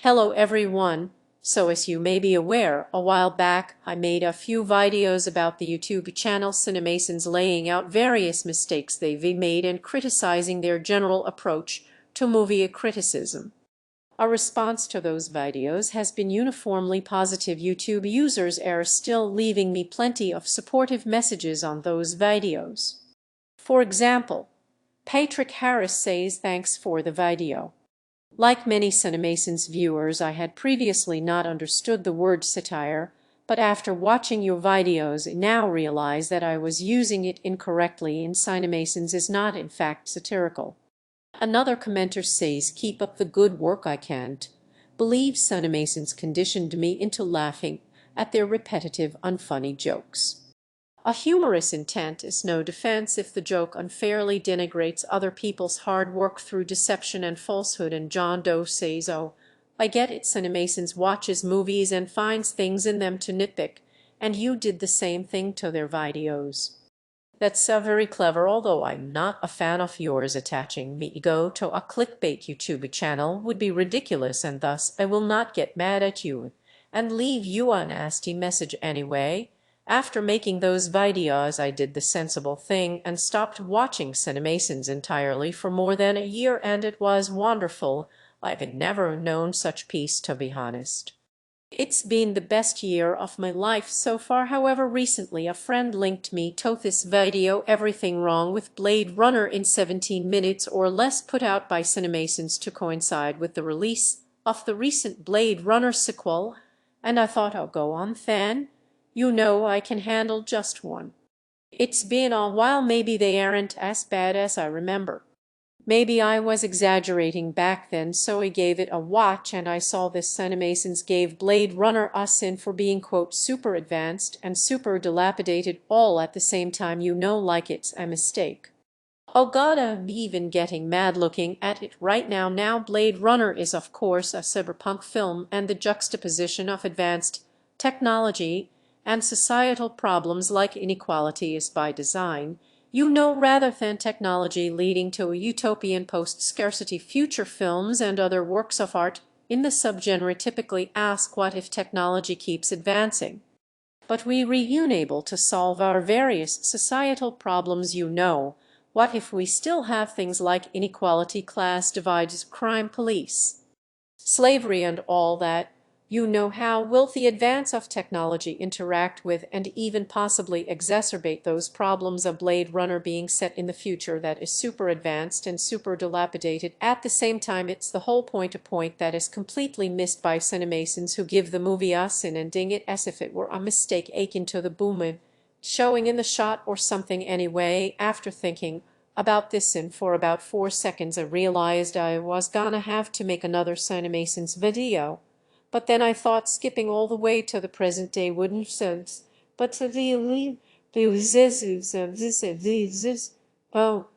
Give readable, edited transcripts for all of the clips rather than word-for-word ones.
Hello everyone. So as you may be aware, a while back I made a few videos about the YouTube channel CinemaSins laying out various mistakes they've made and criticizing their general approach to movie criticism. A response to those videos has been uniformly positive. YouTube users are still leaving me plenty of supportive messages on those videos. For example, Patrick Harris says thanks for the video. Like many CinemaSins viewers, I had previously not understood the word satire, but after watching your videos I now realize that I was using it incorrectly and CinemaSins is not in fact satirical. Another commenter says, keep up the good work. I can't believe CinemaSins conditioned me into laughing at their repetitive, unfunny jokes. A humorous intent is no defense if the joke unfairly denigrates other people's hard work through deception and falsehood. And John Doe says, oh, I get it, CinemaSins watches movies and finds things in them to nitpick, and you did the same thing to their videos. That's very clever, although I'm not a fan of yours. Attaching me ego to a clickbait YouTube channel would be ridiculous, and thus I will not get mad at you and leave you a nasty message anyway. After making those videos I did the sensible thing and stopped watching CinemaSins entirely for more than a year, and it was wonderful. I've never known such peace, to be honest. It's been the best year of my life so far. However, recently a friend linked me to this video, everything wrong with Blade Runner in 17 minutes or less, put out by CinemaSins to coincide with the release of the recent Blade Runner sequel, and I thought, I'll go on then. You know I can handle just one. It's been a while, maybe they aren't as bad as I remember. Maybe I was exaggerating back then, so I gave it a watch and I saw this CinemaSins gave Blade Runner a sin for being, quote, super advanced and super dilapidated all at the same time. You know, like it's a mistake. Oh God, I'm even getting mad looking at it right now. Now Blade Runner is of course a cyberpunk film, and the juxtaposition of advanced technology and societal problems like inequality is by design. You know, rather than technology leading to a utopian post-scarcity future. Films and other works of art in the subgenre typically ask, what if technology keeps advancing, but we are unable to solve our various societal problems? You know, what if we still have things like inequality, class divides, crime, police, slavery, and all that? You know, how will the advance of technology interact with and even possibly exacerbate those problems? A Blade Runner being set in the future that is super advanced and super dilapidated at the same time. It's the whole point, a point that is completely missed by CinemaSins, who give the movie a sin and ding it as if it were a mistake akin to the boom showing in the shot or something. Anyway, after thinking about this sin for about 4 seconds, I realized I was gonna have to make another CinemaSins video. But then I thought skipping all the way to the present day wouldn't sense. But to the oh.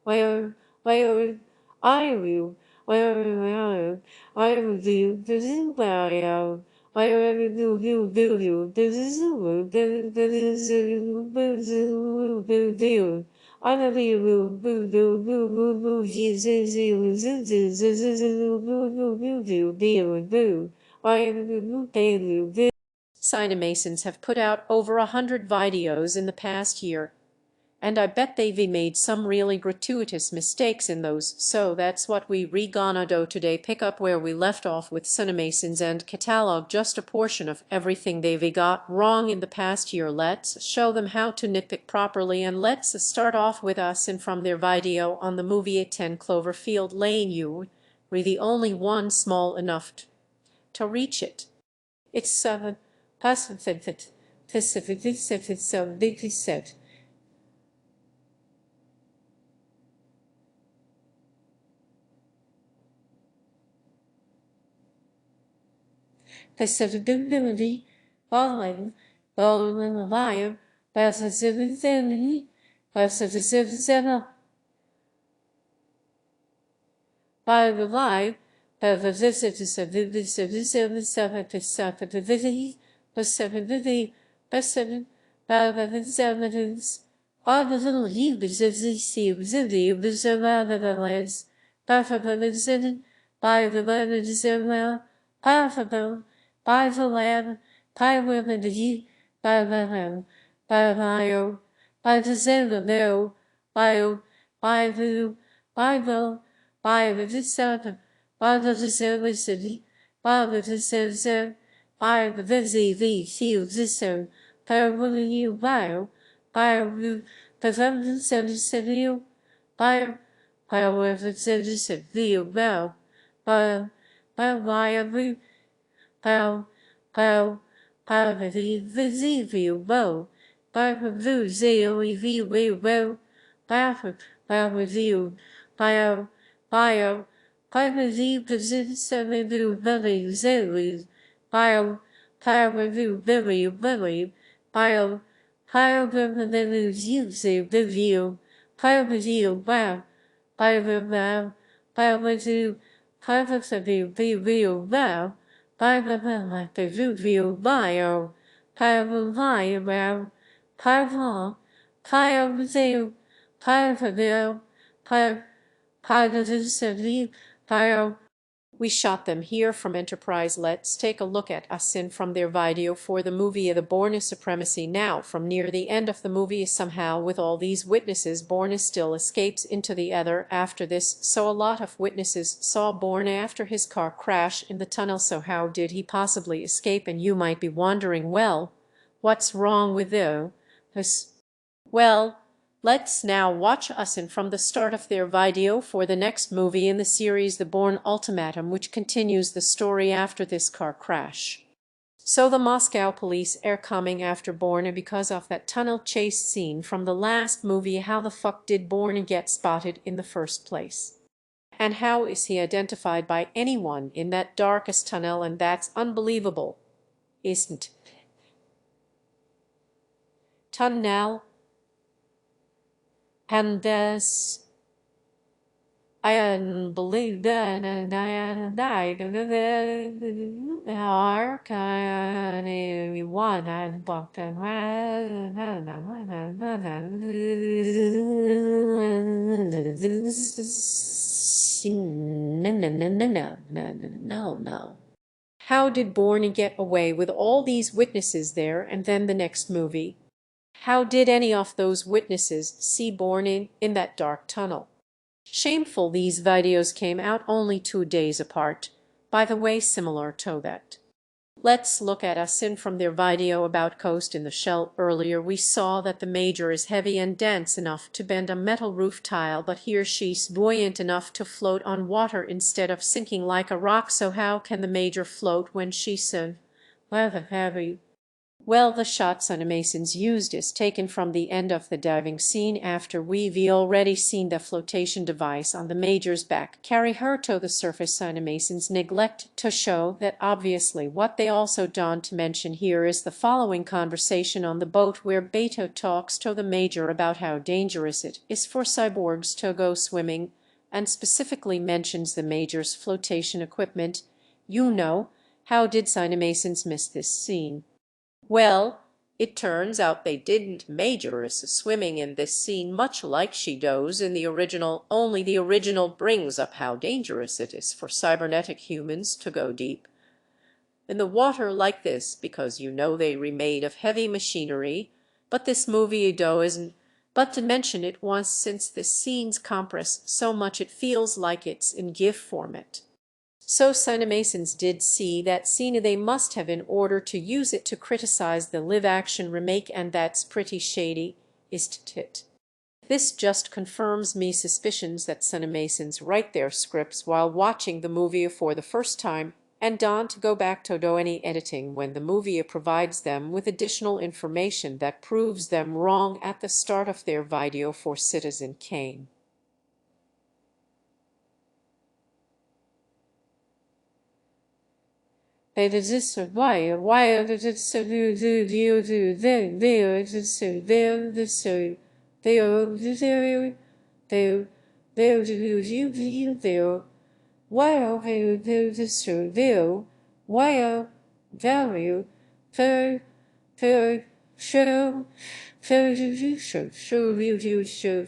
Well, why are you why are you this? I will I will where I will do this is where I am. Why do you this is CinemaSins have put out over 100 videos in the past year. And I bet they've made some really gratuitous mistakes in those, so that's what we gonna do today, pick up where we left off with CinemaSins and catalog just a portion of everything they've got wrong in the past year. Let's show them how to nitpick properly, and let's start off with us in from their video on the movie 10 Cloverfield Lane. You were the only one small enough to reach it. It's 7 past Perceptibility, following, following the volume, perceptibility, perceptibility, by the line, perceptibility, perceptibility, perceptibility, all the little leaves of the sea, the lens, perfect by the letters Powerful by the land, by women the ye, by the land, by bio, by the zero no, bio, by the seven, by the city, by the citizen, by the busy the field system, by you bio, by the city, by the citizen, the well, by every pow, pow, pow, the bow, by the zeal, we will, by review, bio, by the position of the belly, zeal, bio, review, belly, bio, the use of the view, review, wow, by the review, perfect of the real wow, by the review bio, bio, Pyro, Pyro, Pyro, Pyro. We shot them here from Enterprise. Let's take a look at a scene from their video for the movie The Bourne Supremacy. Now, from near the end of the movie, somehow with all these witnesses, Bourne still escapes into the ether after this. So a lot of witnesses saw Bourne after his car crash in the tunnel. So how did he possibly escape? And you might be wondering, well, what's wrong with this? Well, let's now watch us in from the start of their video for the next movie in the series, The Bourne Ultimatum, which continues the story after this car crash. So the Moscow police are coming after Bourne because of that tunnel chase scene from the last movie. How the fuck did Bourne get spotted in the first place? And how is he identified by anyone in that darkest tunnel? And that's unbelievable, isn't it? Tunnel. And this, I believe that, and I died of the ark, and one and walked and no. How did Bourne get away with all these witnesses there? And then the next movie, how did any of those witnesses see Bourne in that dark tunnel? Shameful, these videos came out only 2 days apart. By the way, similar to that. Let's look at a scene from their video about Coast in the Shell. Earlier we saw that the Major is heavy and dense enough to bend a metal roof tile, but here she's buoyant enough to float on water instead of sinking like a rock. So how can the Major float when she's so heavy? Well, the shot CinemaSins used is taken from the end of the diving scene after we've already seen the flotation device on the Major's back carry her to the surface. CinemaSins neglect to show that obviously. What they also don't mention here is the following conversation on the boat where Beto talks to the Major about how dangerous it is for cyborgs to go swimming, and specifically mentions the Major's flotation equipment. You know, how did CinemaSins miss this scene? Well, it turns out they didn't. Major is swimming in this scene much like she does in the original, only the original brings up how dangerous it is for cybernetic humans to go deep in the water like this, because you know they were made of heavy machinery, but this movie doesn't but to mention it once since the scenes compress so much it feels like it's in GIF format. So CinemaSins did see that scene they must have in order to use it to criticize the live-action remake, and that's pretty shady, isn't it? This just confirms me suspicions that CinemaSins write their scripts while watching the movie for the first time and don't go back to do any editing when the movie provides them with additional information that proves them wrong at the start of their video for Citizen Kane. It is this why it is so value show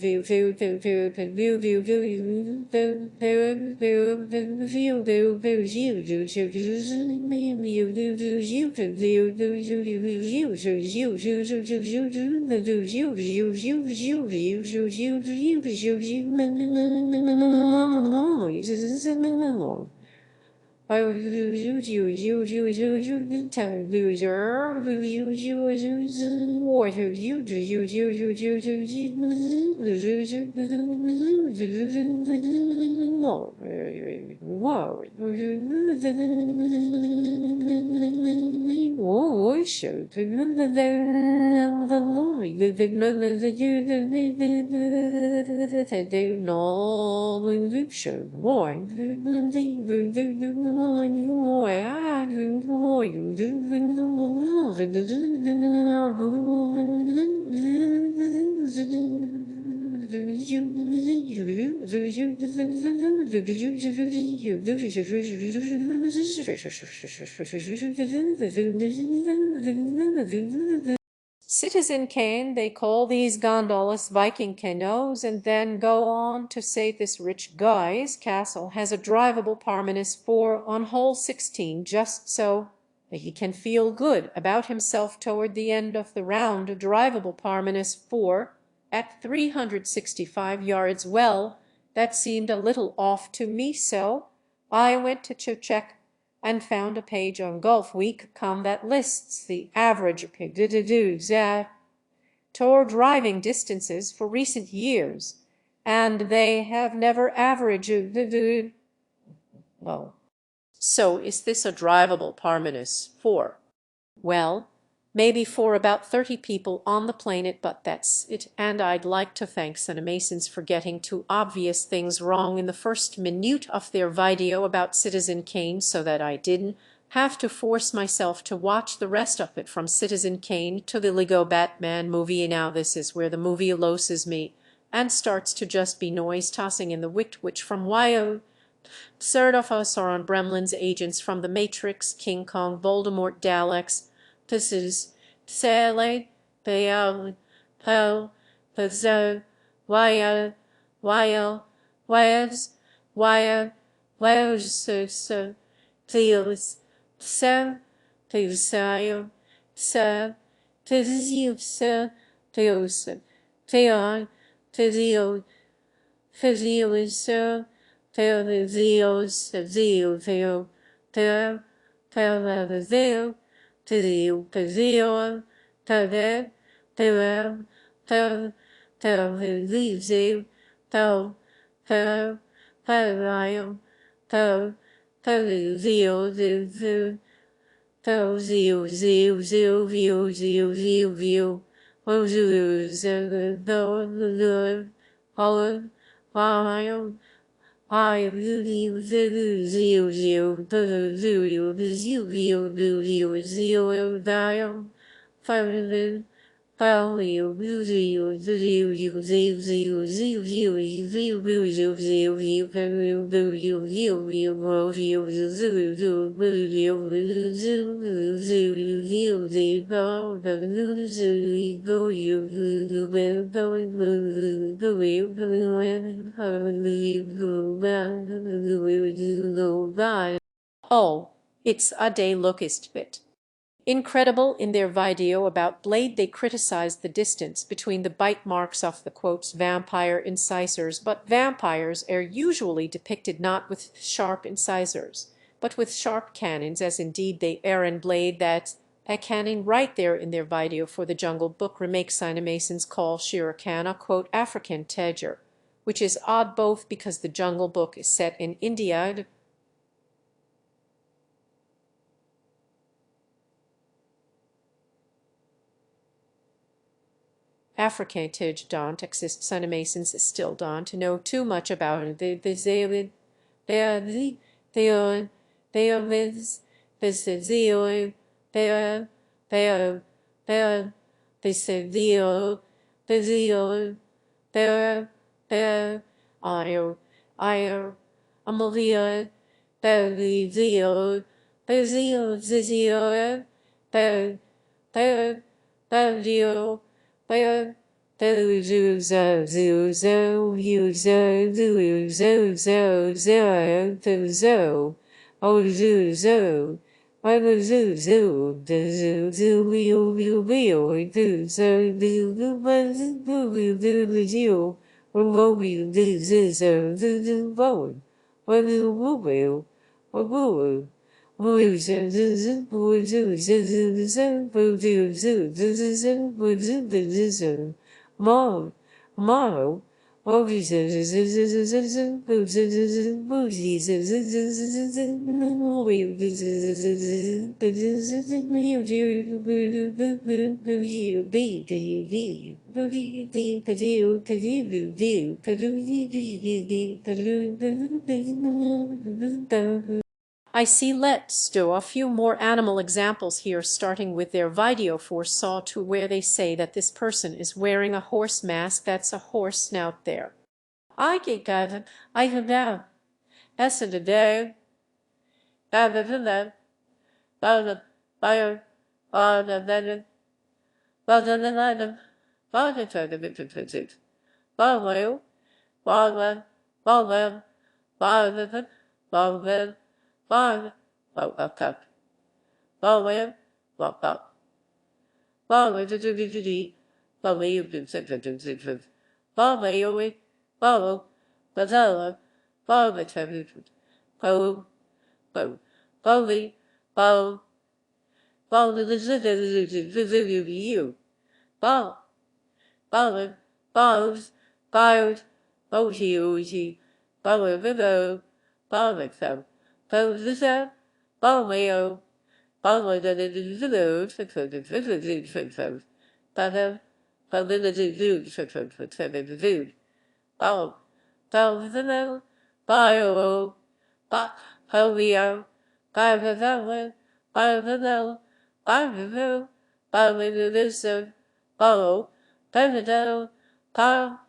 Citizen Kane, they call these gondolas Viking canoes, and then go on to say this rich guy's castle has a drivable Parmenas 4 on hole 16 just so that he can feel good about himself toward the end of the round. A drivable Parmenas 4 at 365 yards. Well, that seemed a little off to me, so I went to check and found a page on golfweek.com that lists the average tour driving distances for recent years, and they have never averaged. Oh. So is this a drivable Parmenas 4? Well, maybe for about 30 people on the planet, but that's it. And I'd like to thank CinemaSins for getting two obvious things wrong in the first minute of their video about Citizen Kane so that I didn't have to force myself to watch the rest of it from Citizen Kane to the Lego Batman movie. Now this is where the movie loses me and starts to just be noise tossing in the which from YO. Third of us are on Gremlins, agents from the Matrix, King Kong, Voldemort, Daleks. This is Sally, Pale, Pale, Pazzo, Wire, Wire, Wires, Wire, Wires, so, Theos, so, Theosayo, so, Theos, Theos, Theon, Physio, Physio is so. Theos, Theo, Theo, Theo, Theo, Theo, Theo, Theo, Theo, Theo, Theo, Theo, leaves you, Theo, Theo, Theo, Theo, Theo, Theo, Theo, Zio, Zio, Zio, Vio, Zio, Zio, Vio, O Zio, Zio, Olive, Wild. I really zio zio the zio the zio zio zio zio dio finally value zio zio zio zio zio zio zio zio zio zio zio zio zio zio zio zio Oh, it's a day lookist bit. Incredible, in their video about Blade they criticized the distance between the bite marks of the quotes vampire incisors, but vampires are usually depicted not with sharp incisors, but with sharp cannons, as indeed they are in Blade. That's a cannon right there in their video for the Jungle Book remake CinemaSins call Shere Khan a quote African tiger, which is odd both because the Jungle Book is set in India. Africantage don't exist. CinemaSins still don't know too much about it. They say they are they are they are this is they are they are they are they are they say they are they are they are they are I are Amalia they are they Mom, Mom, I see. Let's do a few more animal examples here, starting with their video for Saw 2, where they say that this person is wearing a horse mask. That's a horse snout there. I get that. I have that. That's the day. That. Well, fire. Then. Well, then. Well, Ballad, balls, bard, bohi, ballad, vivo, ballad, so, ballad, ballad, ballad, vivo, ballad, ballad, ball, ball, bio, ba, polio, ballad, ballad, ballad, ballad, ballad, Benedetto, Kyle,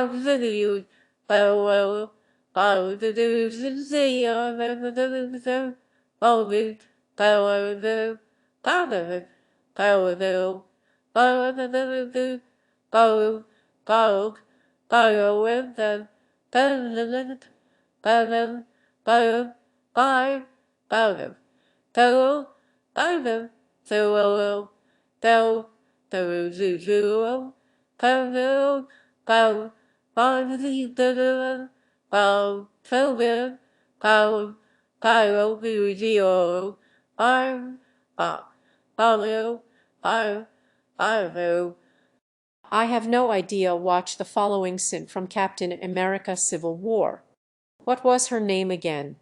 video, Bow, Bow, the dudes, the Bobby, Bow, Powder, Powder, Bow, the Bow, Bow, Bow, with the Benedict, Benedict, Bow, Bow, Bow, Bow, Bow, so, Bow, the Pow, pow, pow, pow, pow, pow, video, I'm, polio, I have no idea. Watch the following scene from Captain America Civil War. What was her name again?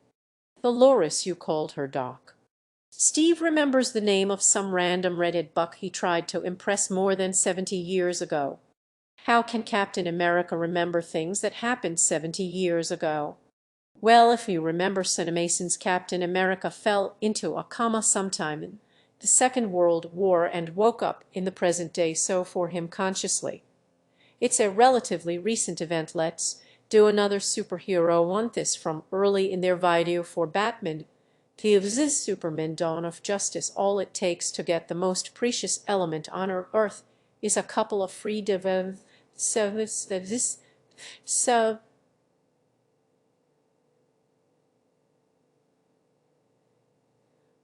The Loris you called her, Doc. Steve remembers the name of some random redhead buck he tried to impress more than 70 years ago. How can Captain America remember things that happened 70 years ago? Well, if you remember CinemaSins, Captain America fell into a coma sometime in the Second World War and woke up in the present day, so for him consciously. It's a relatively recent event. Let's do another superhero one. This from early in their video for Batman. Gives this Superman Dawn of Justice. All it takes to get the most precious element on earth is a couple of free so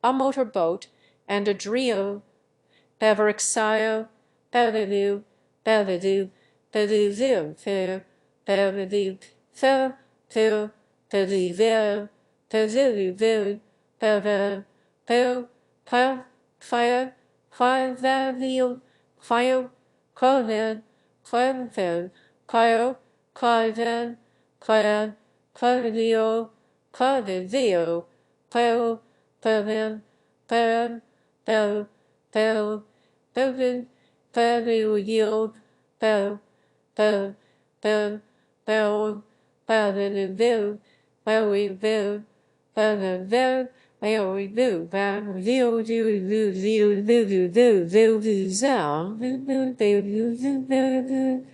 a motorboat and Adrio, Beverixio, Bevadu, Bevadu, Bedu, Fair, Bevadu, Fair, Fair, Bedu, Bedu, Bedu, Bedu, Fire, Fire, Fire, Fire, Fire, Coven, Cleven, Cleo, Cleven, Cleven, Clevio, Clevio, Cleo, Cleven, Cleven, Bell, Bell, Bellvin, Bellville yield, Bell, Bell, Bell, Bell, Bellvin, Bill, Bellvin, Bill, Bellvin, Bill, Bellvin, Bill, Bellvin, Bill, Bill, Bill, Bill, Bill, Bill, Bill, Sound, Bill, Bill, Bill, Bill, Bill,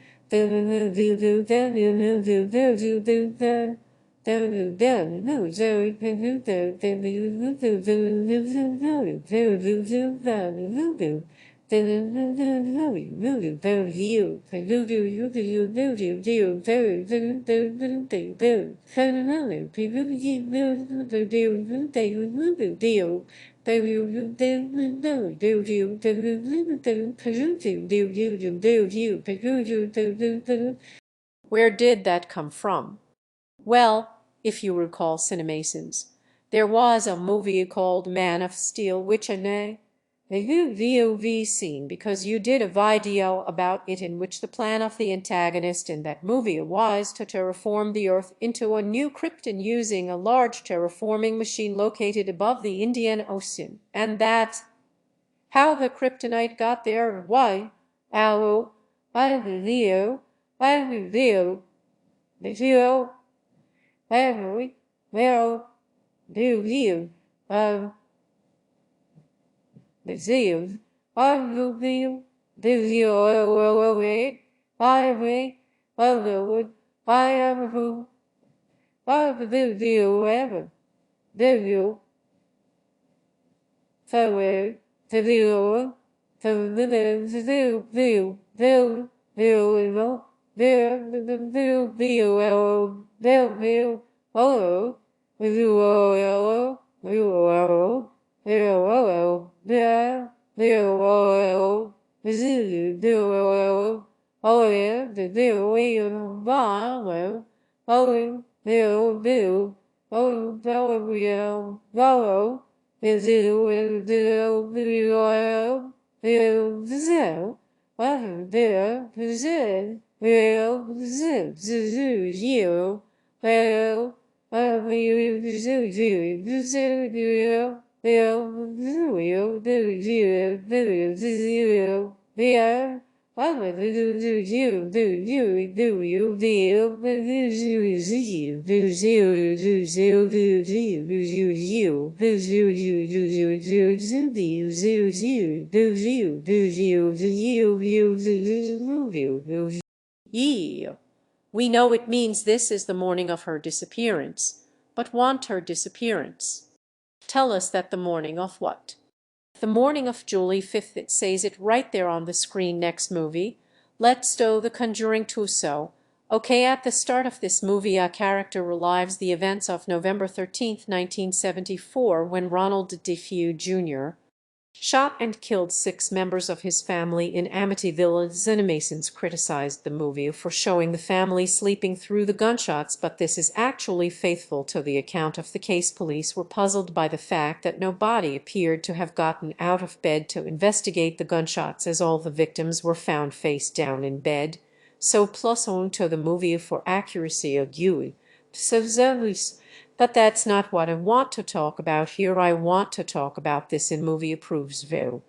Where did that come from? Well, if you recall CinemaSins, there was a movie called Man of Steel, which a VOV scene because you did a video about it in which the plan of the antagonist in that movie was to terraform the Earth into a new Krypton using a large terraforming machine located above the Indian Ocean. And that's how the kryptonite got there. Why? Allo, why the Leo, the Leo, every, well, do you, the Zeus, I will be, the Zeo, wait, I way, I will, I am who, I will do ever, do you, so wait, the Leo, so the Leo, well, there, you, well, Yee. We know it means this is the morning of her disappearance, but want her disappearance. Tell us that the morning of what? The morning of July 5th, it says it right there on the screen next movie. Let's do the Conjuring Tuso. Okay, at the start of this movie a character relives the events of November 13th, 1974 when Ronald DeFew Jr. shot and killed 6 members of his family in Amityville. CinemaSins criticized the movie for showing the family sleeping through the gunshots, but this is actually faithful to the account of the case. Police were puzzled by the fact that no body appeared to have gotten out of bed to investigate the gunshots, as all the victims were found face down in bed. So plus on to the movie for accuracy of Dewey. But that's not what I want to talk about here. I want to talk about this in movie approves view.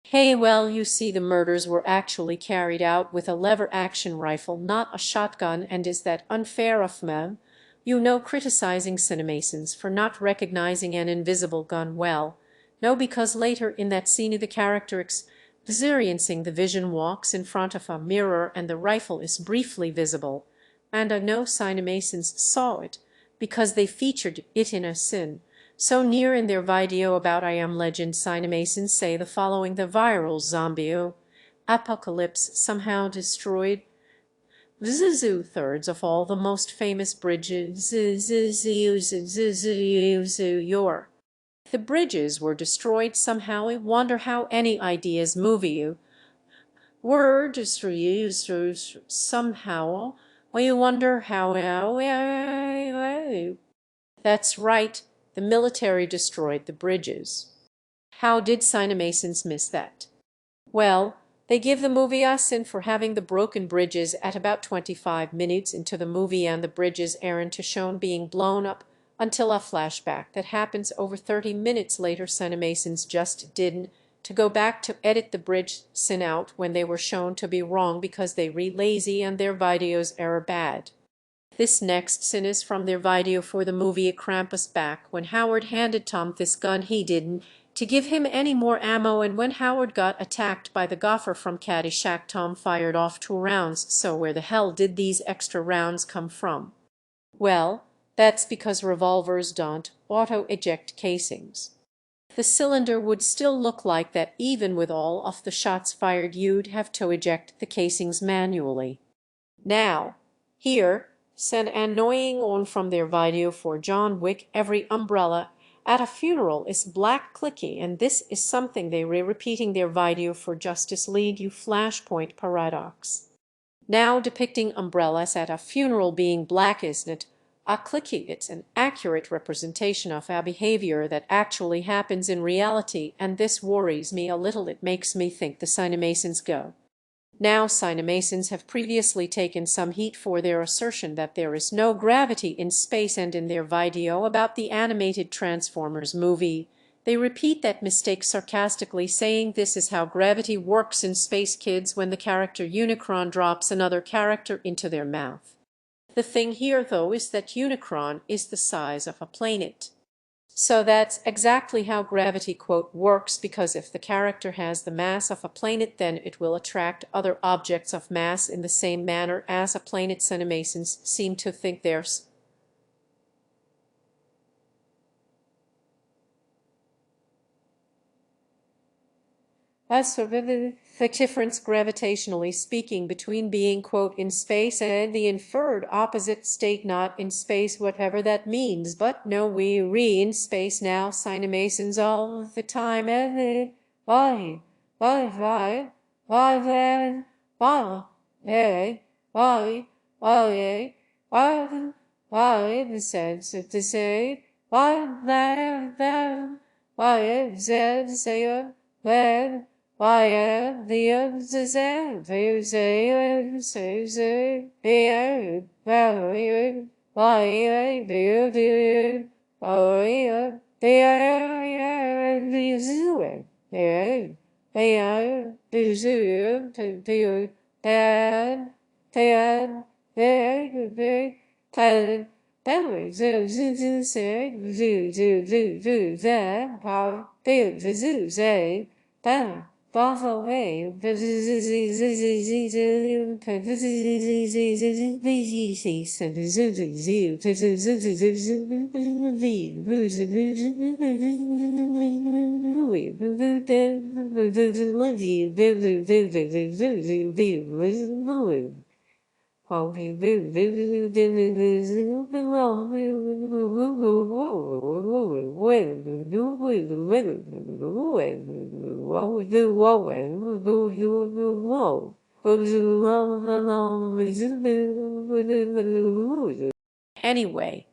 Hey, well, you see, the murders were actually carried out with a lever-action rifle, not a shotgun, and is that unfair of me? You know, criticizing CinemaSins for not recognizing an invisible gun well. No, because later in that scene the character experiencing the vision walks in front of a mirror and the rifle is briefly visible. And I know CinemaSins saw it, because they featured it in a scene so near in their video about I Am Legend. CinemaSins say the following: the viral zombie apocalypse somehow destroyed two-thirds of all the most famous bridges. The bridges were destroyed somehow. I wonder how. Any ideas? Movie were destroyed somehow. I wonder how. That's right. The military destroyed the bridges. How did CinemaSins miss that? Well, they give the movie a sin for having the broken bridges at about 25 minutes into the movie, and the bridges aren't to shown being blown up until a flashback that happens over 30 minutes later. CinemaSins just didn't to go back to edit the bridge sin out when they were shown to be wrong because they re lazy and their videos are bad. This next sin is from their video for the movie A Krampus back when Howard handed Tom this gun. He didn't to give him any more ammo, and when Howard got attacked by the gopher from Caddyshack, Tom fired off 2 rounds. So where the hell did these extra rounds come from? Well, that's because revolvers don't auto-eject casings. The cylinder would still look like that even with all of the shots fired. You'd have to eject the casings manually. Now, here, send annoying on from their video for John Wick. Every umbrella at a funeral is black clicky, and this is something they repeating their video for Justice League. You flashpoint paradox. Now depicting umbrellas at a funeral being black isn't a clicky. It's an accurate representation of a behavior that actually happens in reality, and this worries me a little. It makes me think the CinemaSins go. Now, CinemaSins have previously taken some heat for their assertion that there is no gravity in space, and in their video about the animated Transformers movie, they repeat that mistake sarcastically, saying this is how gravity works in space, kids, when the character Unicron drops another character into their mouth. The thing here, though, is that Unicron is the size of a planet. So that's exactly how gravity, quote, works, because if the character has the mass of a planet, then it will attract other objects of mass in the same manner as a planet. CinemaSins seem to think there's as sort of the difference, gravitationally speaking, between being, quote, in space and the inferred opposite state, not in space, whatever that means. But no, we re in space now. CinemaSins all the time. Why, why, why, hey, why, the sense of the say, why, when, why, the others say, here, why, Anyway,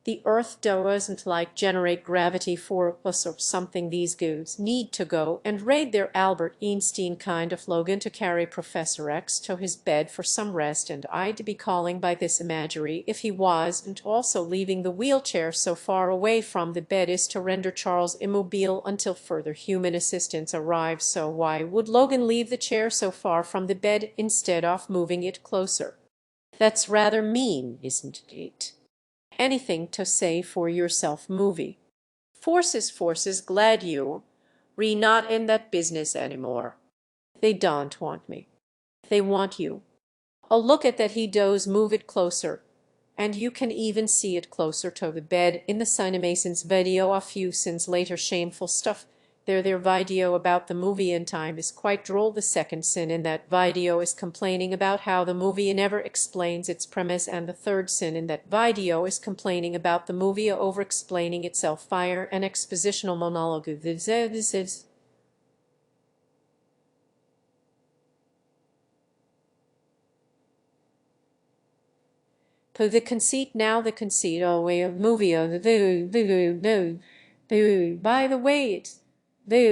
the Earth doesn't like generate gravity for us or something. These goons need to go and raid their Albert Einstein kind of Logan to carry Professor X to his bed for some rest, and I'd be calling by this imagery if he was, and also leaving the wheelchair so far away from the bed is to render Charles immobile until further human assistance arrives. So why would Logan leave the chair so far from the bed instead of moving it closer? That's rather mean, isn't it? Anything to say for yourself, movie. Forces, glad you're not in that business anymore. They don't want me. They want you. A look at that he does move it closer, and you can even see it closer to the bed in the CinemaSins video. A few sins later, shameful stuff. Their video about the movie in time is quite droll. The second sin in that video is complaining about how the movie never explains its premise, and the third sin in that video is complaining about the movie over-explaining itself via an expositional monologue. This is to the conceit. Now the conceit, oh, way of movie, oh, by the way, it's the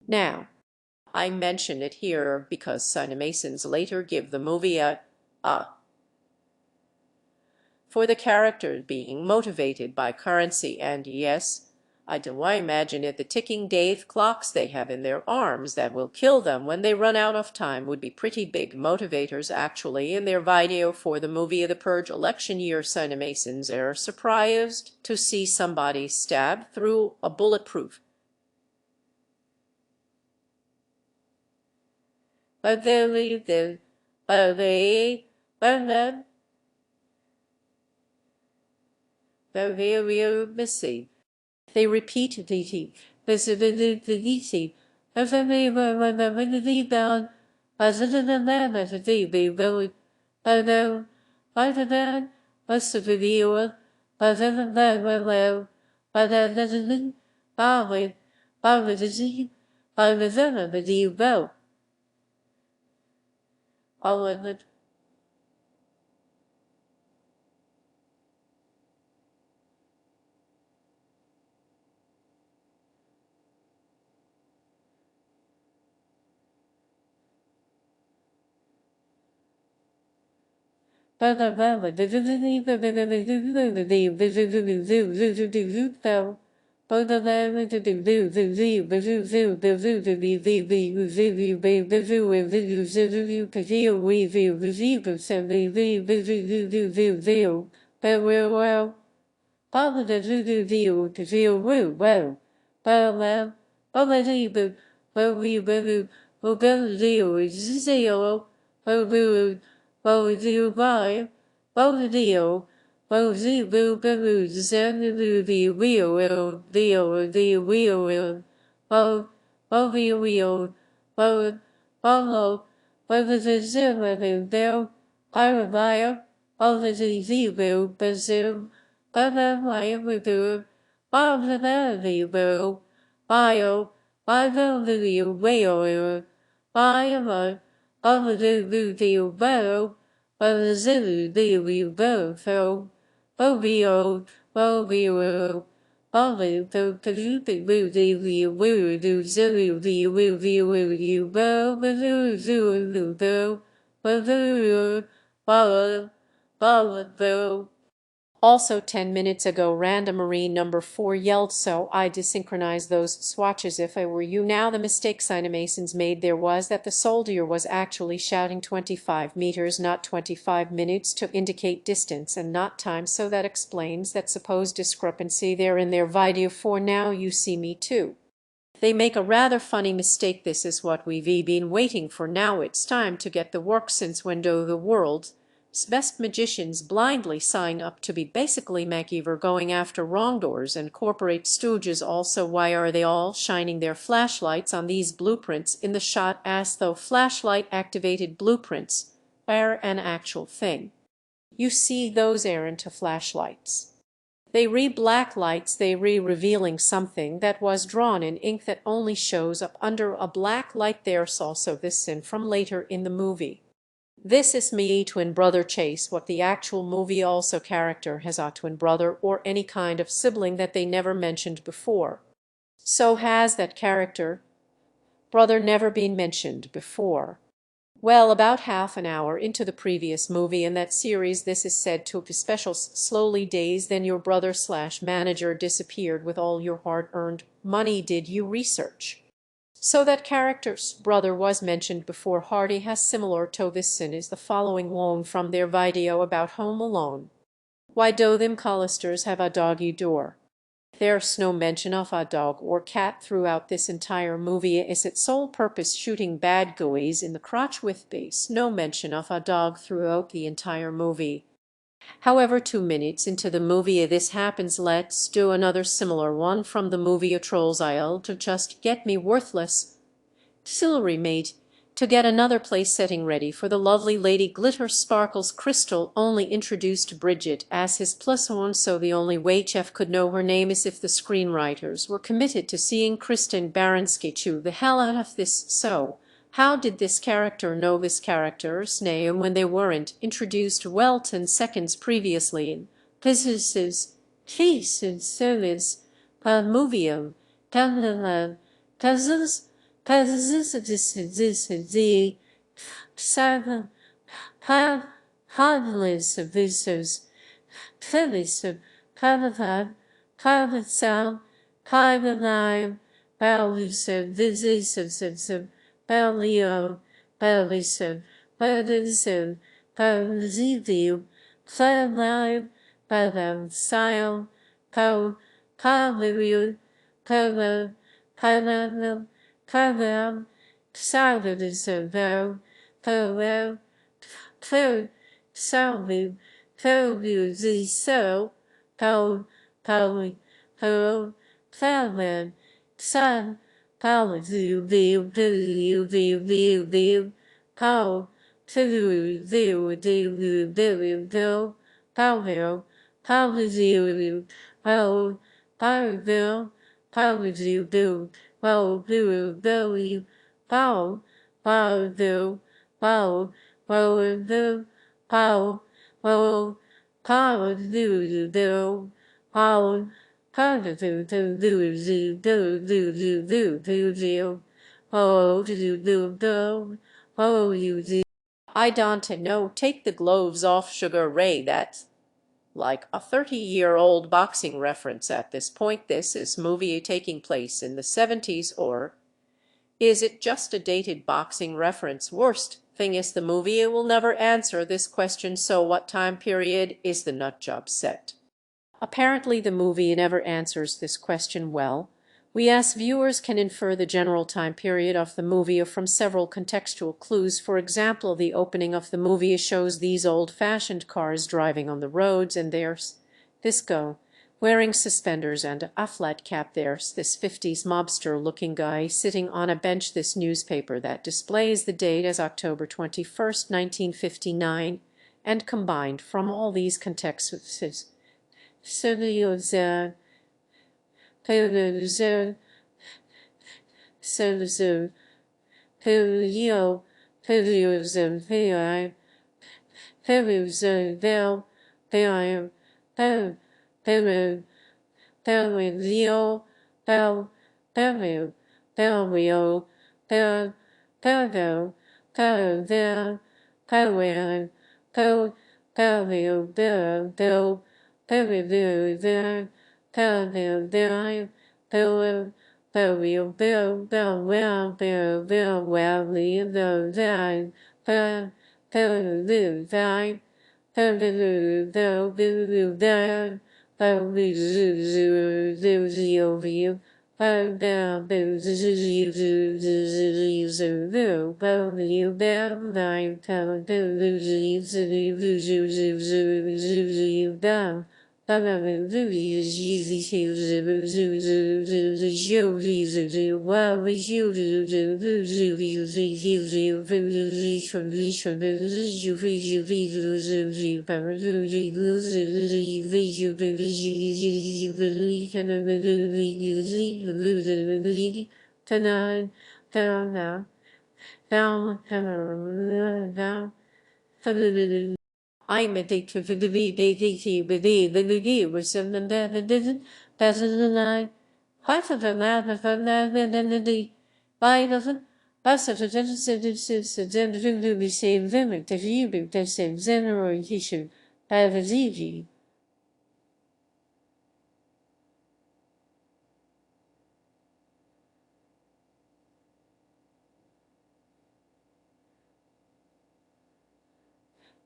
Now, I mention it here because CinemaSins later give the movie a for the character being motivated by currency, and yes, I do imagine it the ticking death clocks they have in their arms that will kill them when they run out of time would be pretty big motivators. Actually, in their video for the movie The Purge election year, CinemaSins are surprised to see somebody stabbed through a bulletproof. But then, very missing. They repeat the Bobadibu, Bobibu, Bobadiu, Zio, Bobu, Bodiu, Bai, Bodio, Bodibu, Babu, Zenu, the wheel, the wheel, Bo, Bobby wheel, Bo, Bolo, Bobo the Zero, Bill, Pirabio, Bobby the Zero, Bazoo, Baba, my Bubu, Bob the Baby, Bio, Bio the whale, Bio, Bio the bow, Bio Zulu the bow, so, Bobio, Bobio, Bobby, the Palupi, the woo, the Zulu, the woo, the woo, you bow, the Zulu, bow, Bobio, Bob, Bob, bow. Also 10 minutes ago Random Marine number 4 yelled, so I desynchronized those swatches if I were you. Now the mistake CinemaSins made there was that the soldier was actually shouting 25 meters, not 25 minutes, to indicate distance and not time, so that explains that supposed discrepancy there in their video. For now you see me too. They make a rather funny mistake. This is what we've been waiting for. Now it's time to get the work, since window the world's best magicians blindly sign up to be basically MacGyver going after wrongdoers and corporate stooges. Also, why are they all shining their flashlights on these blueprints in the shot as though flashlight activated blueprints are an actual thing? You see, those aren't flashlights. They black lights, they revealing something that was drawn in ink that only shows up under a black light. There's also this scene from later in the movie. This is me twin brother Chase. What the actual movie also character has a twin brother or any kind of sibling that they never mentioned before. So has that character brother never been mentioned before? Well, about half an hour into the previous movie in that series, this is said to be special. Slowly days, then your brother/manager disappeared with all your hard-earned money. Did you research? So that character's brother was mentioned before. Hardy has similar to this scene is the following one from their video about Home Alone. Why do them Collisters have a doggy door? There's no mention of a dog or cat throughout this entire movie. Is its sole purpose shooting bad guys in the crotch with base? No mention of a dog throughout the entire movie. However, 2 minutes into the movie this happens. Let's do another similar one from the movie A Troll's Isle to just get me worthless Celery mate to get another place setting ready for the lovely lady. Glitter Sparkles Crystal only introduced Bridget as his plus one, so the only way Jeff could know her name is if the screenwriters were committed to seeing Kristen Baranski chew the hell out of this. So how did this character know this character's name when they weren't introduced well 10 seconds previously? Businesses, case and service, movium, cousins, the seven harmless visitors, Phyllis of Caravan, Carbon Sound, Carbon Lime, Bellies of visitors of Bellio, Bellies of Burdens of Perzidium, Clam Lime, Badam Sile, Co, Carmerium, Carbon, Carbon, Carbon, Silence of Bell, Farewell, Clear, Salving, Fairview, the Soul, Power, Power, Pearl, Cloudland, Sun, Power, View, View, View, View, View, View, Power, View, View, View, View, View, Power, Power, View, Power, Power, View, Power, View, Power, View, View, Power, Power, View, Power, Power, View, Power, Power, Power, View, View, Power, Power, View, View, View, View, View, View, View, View, View, Power, View, View, View, Power, View. I don't know. Take the gloves off, Sugar Ray. That's like a 30-year-old boxing reference at this point. This is movie taking place in the 70s, or is it just a dated boxing reference? Worst thing is the movie will never answer this question. So what time period is the nut job set? Apparently the movie never answers this question well. We ask viewers can infer the general time period of the movie from several contextual clues. For example, the opening of the movie shows these old-fashioned cars driving on the roads, and there's Visco wearing suspenders and a flat cap. There's this 50s mobster-looking guy sitting on a bench. This newspaper that displays the date as October 21st, 1959, and combined from all these contexts. I'm addicted to the VDT with the was in the didn't pass the line. Half of the lab of the by doesn't pass of the to the same limit if you do the same general issue. Have a ZG.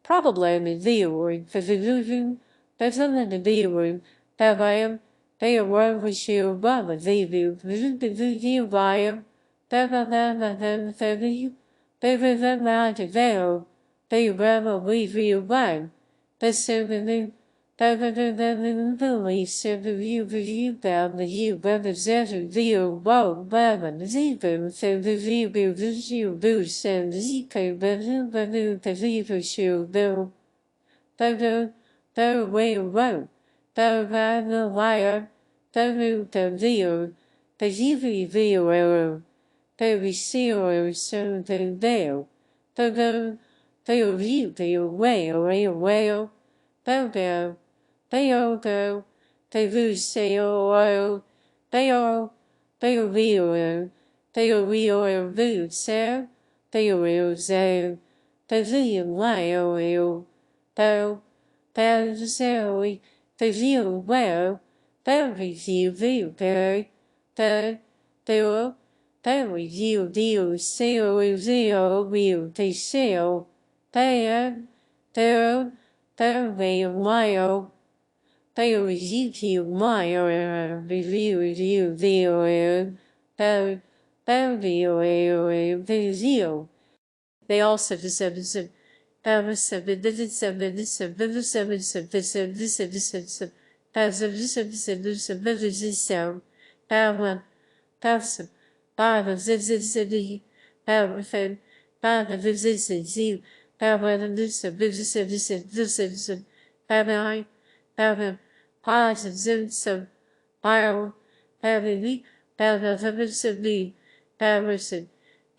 Problem is viewing for the losing. There's another viewing that I am. They are one with you, but they do. The view by him. They will not avail. They will leave you one. The soothing. The least of the view down the you, but the zetter view won't level zebra, so the view is you boost and zika, but the view shoe, though, the way around, the wire, the view, the view arrow, the receiver, so the veil, the view, the whale, the they all go, they lose say oil, they are real, they are real rude, sir, they are real, so, they real oil, though, there's so, they real well, very real, very, they are, very real deal, sale, real, they sell, they are, they're real wild. They review my review the they also deserve positive bio heavily positively Harrison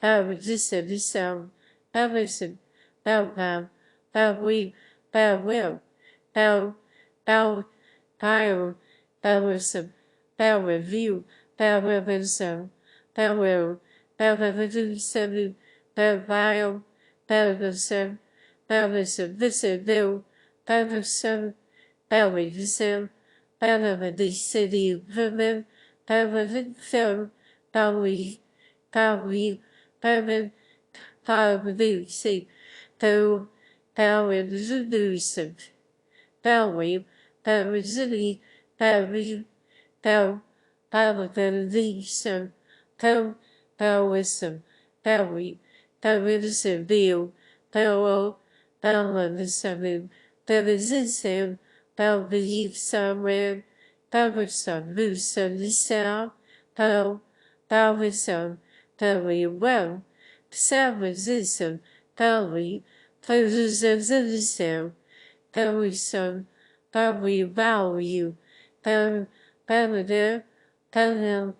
Harrison sound Harrison Belham Belwe Belwill Bel Bel Bio Belrison Belreview Belrevinson Belwill Belrevinson Belvio Belrison Belrison Visserville Belrison Belrison Belrison City Vermin Belrison Belwe Belwe Belrison Belrison Bel Belrison Belwe Belrison Belwe Bel Parallelism, Taoism, Taoism, view, parallelism, Taoism, Taoism, Taoism, Taoism, Taoism, Satirizing, Taoism, Taoism, value, Paleo, Paleo, Paleo,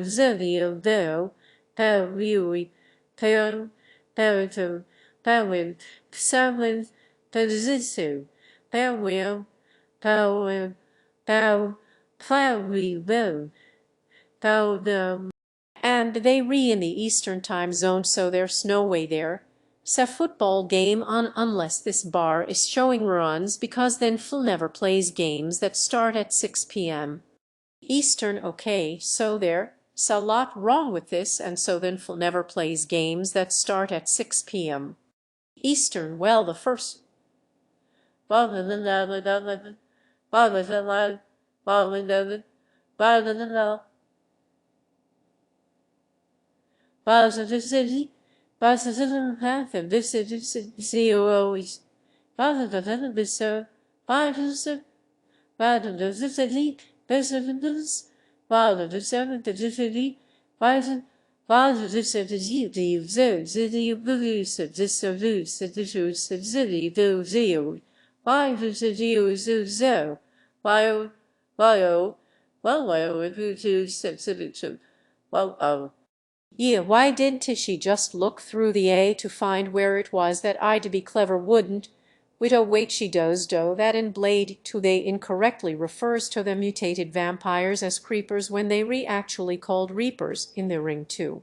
Zilio, Deo, Paleo, Paleo, Paleo, Paleo, Salmon, Palazzo, Paleo, Paleo, Pal, Paleo, Paleo, and they re in the Eastern time zone, so there's no way there. It's football game on unless this bar is showing runs, because then Phil never plays games that start at 6 p.m. Eastern. Okay, so there's a lot wrong with this, and so then Phil never plays games that start at 6 p.m. Eastern. Well, the first Positivity, positive path, and this is always positive, so positive, positivity, perseverance, positivity, positivity, positivity, the abuse of this abuse, the issues of city, those zero, positivity is zero, bio, if you choose sensitive, yeah, why didn't she just look through the A to find where it was that I to be clever wouldn't? Widow wait she does do that in Blade 2 they incorrectly refers to the mutated vampires as creepers when they actually called reapers in the Ring 2.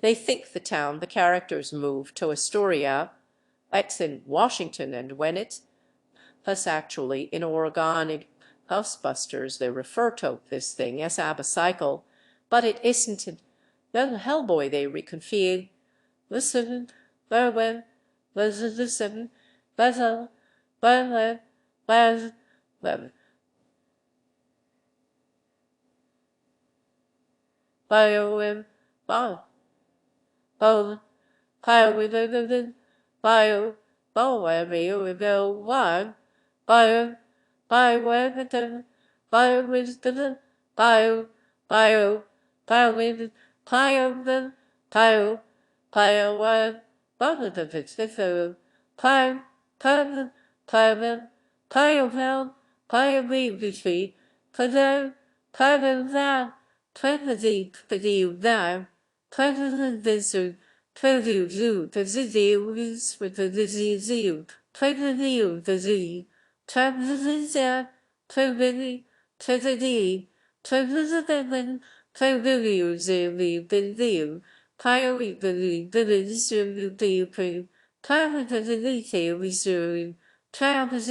They think the town the characters move to Astoria, it's in Washington, and when it's actually in Oregon in Ghostbusters they refer to this thing as a bicycle, but it isn't. Then Hellboy they reconfigured. Listen, farewell, listen, battle, battle, battle, battle. Bio, bio, bio, bio, bio, bio, one, bio, bio, bio, wisdom, bio, bio, bio, bio, bio, bio, one, both of it's the pile, pile, pile, pile, pile, leave the tree, pile, pile, that, plenty, that, plenty, this, plenty, zoo, the disease with the disease, plenty, the disease, plenty, that, plenty, plenty, plenty, plenty, Kyrie believed that it is to be approved. Kyrie reserved. Travis,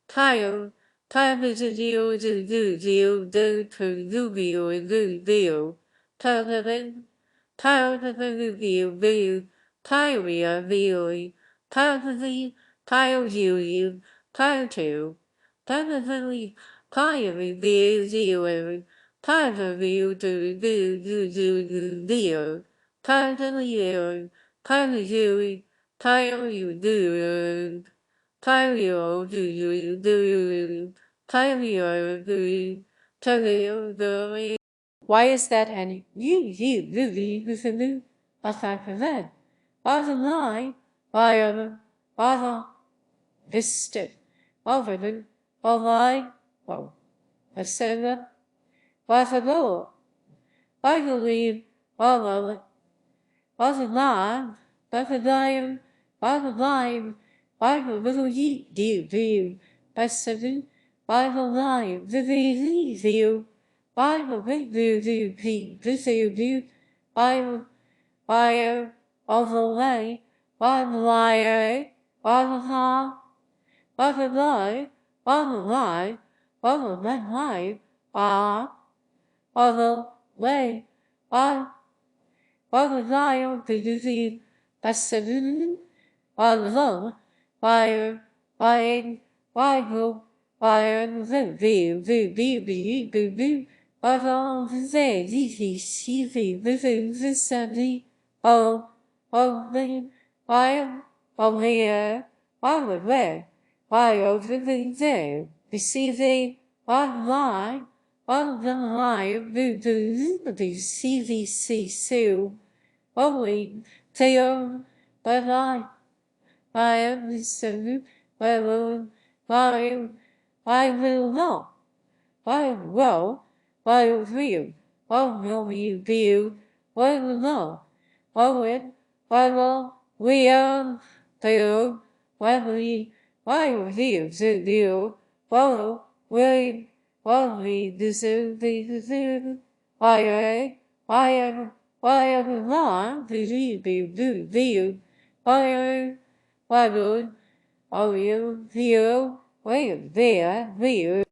Kyle, Travis, deal to deal, to Rubio and Rubio. Tyler, Tyler, Rubio, Kyrie, Leo, Tyler, Kyle, Julian, Kyle, two. Tyler, Kyrie, Leo, Tyler, Leo, Tyler, Tyler, Tyler, Tyler, Tyler, why is that? And you, aside from that, bottom line, bottom, this step, over the, online, well, I said that, bottom lower, bottom, bottom, bottom line, bottom line, bottom little you, by 7, bottom line, the you, bottom big this you, bottom, fire, all the way, bottom line, bottom line, bottom line, bottom line, bottom line, bottom way, bottom line, the disease, that's 7, bottom fire, fire, fire, fire, the avant the CV vicinity oh the why oh here why would where why over the CV online on the line the CVC Sue only Theo but I am so why will not why well why will why will you do why will not why will we Theo why will you do why we deserve the why long did you do why would are you wait there.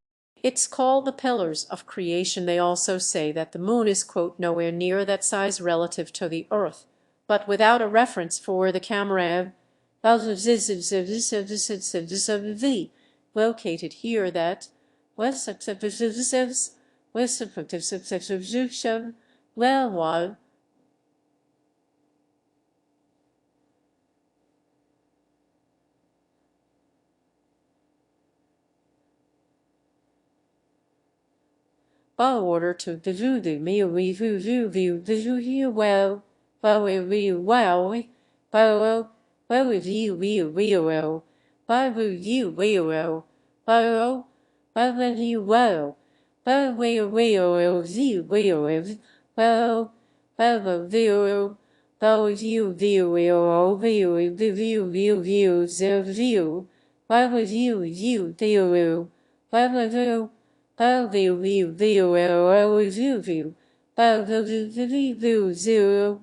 It's called the pillars of creation. They also say that the moon is, quote, nowhere near that size relative to the earth, but without a reference for the camera located here that well while by order to the me the well with you well by you well by when you well by way you well the those you will view why was you why was you I'll always you. I'll do zero.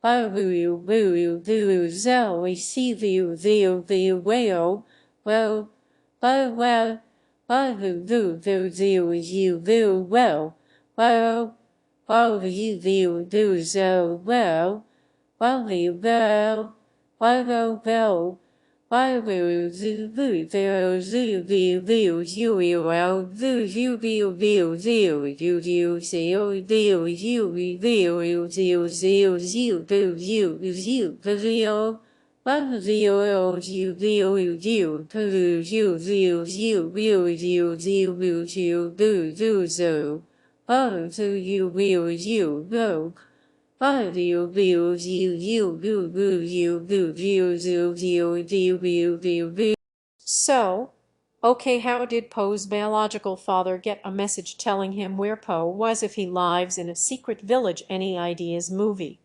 I will do so. We see the whale. Well, I will do you do well. Well, all you do so well. While you well, why well. I will do you will do So, okay, how did Poe's biological father get a message telling him where Poe was if he lives in a secret village? Any ideas movie?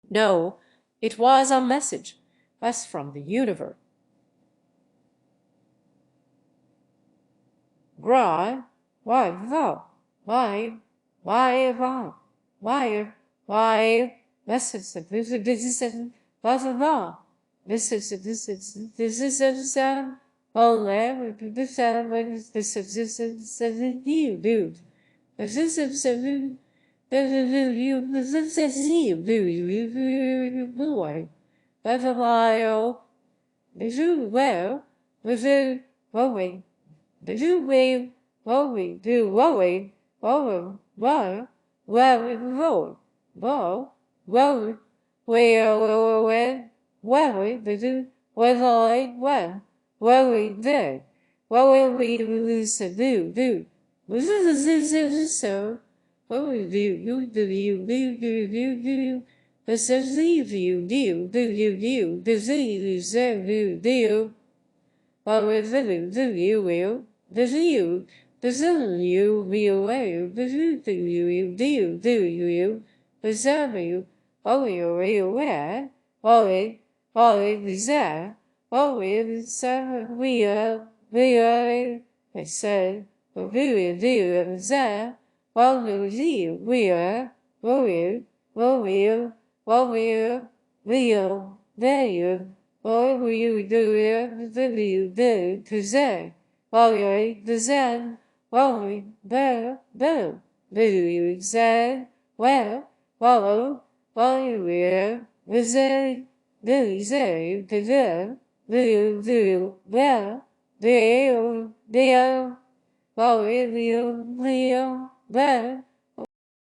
No, it was a message. That's from the universe. Why? No? Why? This is blah blah blah. This is oh this is you dude. This is you boy. That's a lie. This is well. This is well. Did you wave? What we do? What we? Oh, well, we roll. Well, we did was all well, we did. What will we do? This is so. What we do? You. This is you. This is you. What we do? You will. This is you. This is you. Be away. This is you. Do you? This is you. Oh, you're aware. Is that? We are. I said, we do. Is that? We are. There. What will you do? To say? The Zen, do you say, well, while you wear, the Zen, do you say, well, while you, well,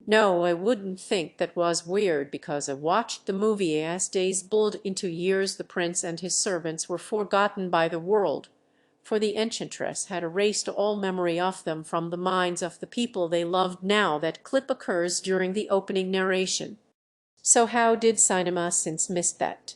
No, I wouldn't think that was weird because I watched the movie as days bled into years. The prince and his servants were forgotten by the world, for the enchantress had erased all memory of them from the minds of the people they loved. Now that clip occurs during the opening narration. So how did CinemaSins miss that?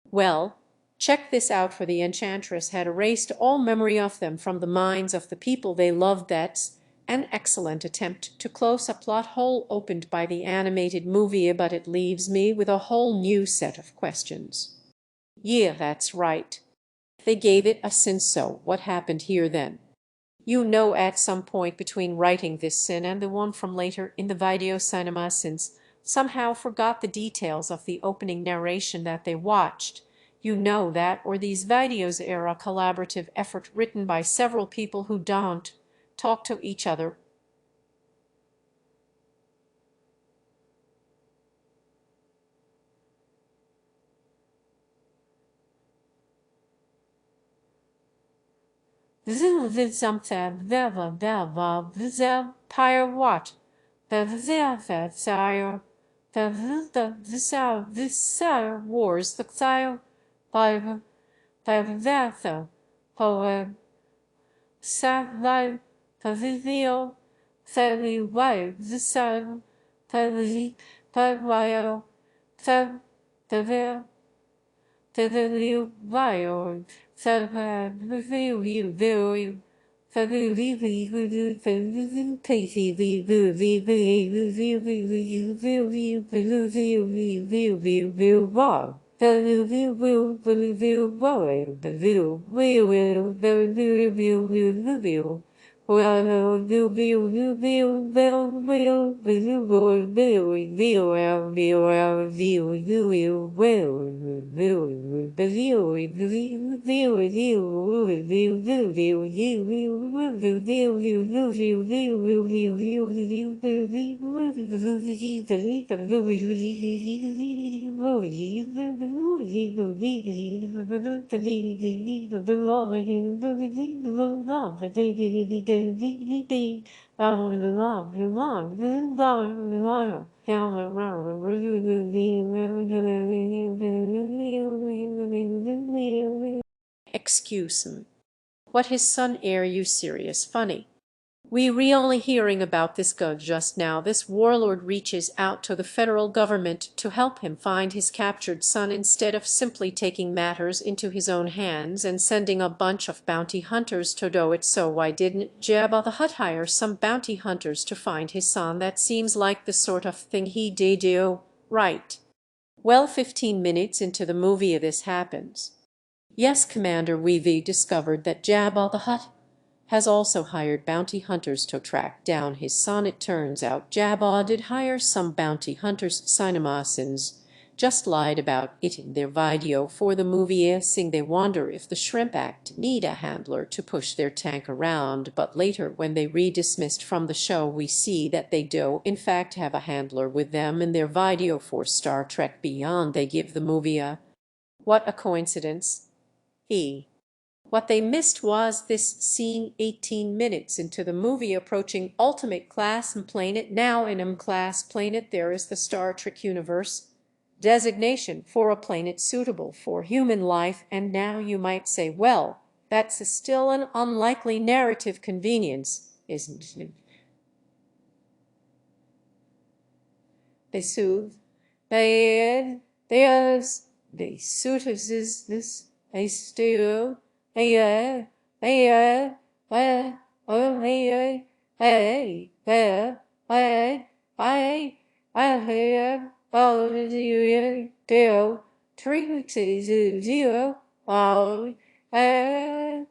Well, check this out. For the enchantress had erased all memory of them from the minds of the people they loved. That's an excellent attempt to close a plot hole opened by the animated movie, but it leaves me with a whole new set of questions. Yeah, that's right. They gave it a sin, so what happened here then? You know, at some point between writing this sin and the one from later in the video, CinemaSins somehow forgot the details of the opening narration that they watched. You know that, or these videos are a collaborative effort written by several people who don't talk to each other. This something the Pyre what? The this wars the style by the poem satellite video sadly why the sun the bio the the bio the view Excuse me. What his son air you serious funny? We really hearing about this go just now. This warlord reaches out to the federal government to help him find his captured son instead of simply taking matters into his own hands and sending a bunch of bounty hunters to do it. So why didn't Jabba the Hutt hire some bounty hunters to find his son? That seems like the sort of thing he did do, right? Well, 15 minutes into the movie this happens. Yes, Commander, we've discovered that Jabba the Hutt has also hired bounty hunters to track down his son. It turns out Jabba did hire some bounty hunters. CinemaSins just lied about it in their video for the movie. Sing they wonder if the Shrimp Act need a handler to push their tank around, but later when they redismissed from the show we see that they do in fact have a handler with them in their video for Star Trek Beyond. They give the movie a what a coincidence. What they missed was this scene 18 minutes into the movie approaching Ultimate Class and Planet. Now in Class Planet there is the Star Trek universe designation for a planet suitable for human life, and now you might say, well, that's still an unlikely narrative convenience, isn't it? They soothe, they suit us is this, they still, they, oh, oh, deal, 3 weeks is 0, oh, yeah.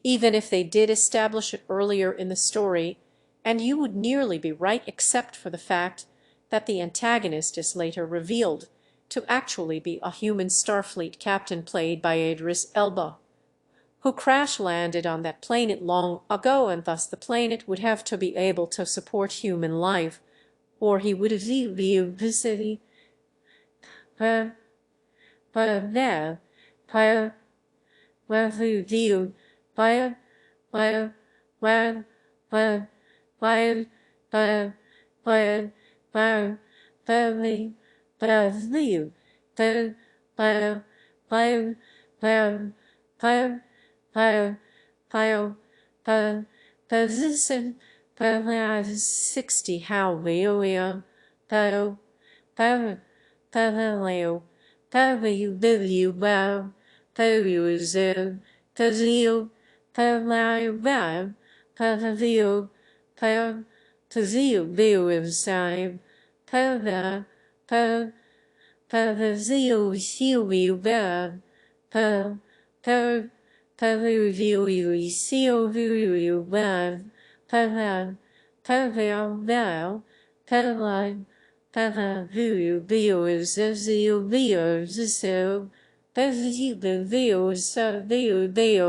Even if they did establish it earlier in the story, and you would nearly be right except for the fact that the antagonist is later revealed to actually be a human Starfleet captain played by Idris Elba, who crash-landed on that planet long ago, and thus the planet would have to be able to support human life, or he would have position 60 how Leo Leo W wow Tazio Tazio Tazio Tazio Tazio Leo inside Taza Tazio Silvio Bad Tazio Silvio Bad Tazio Bad Tazio Tata Vio is Vio so Vio so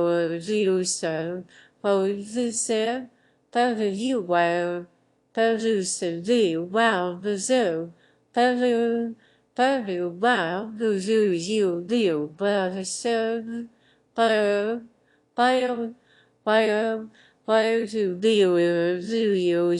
Vio so this Tata you wow Tata Vio wow the zo Tata wow the zoo you Vio but so bio to Vio Vio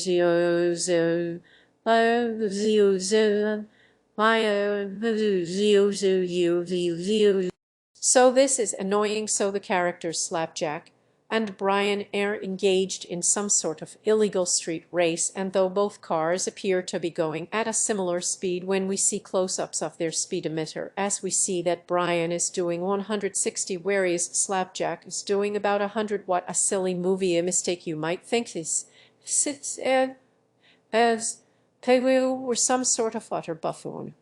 so this is annoying. So the characters Slapjack and Brian are engaged in some sort of illegal street race, and though both cars appear to be going at a similar speed, when we see close-ups of their speedometer, as we see that Brian is doing 160 whereas Slapjack is doing about 100. What a silly movie mistake. You might think this sits as Pegu were some sort of utter buffoon.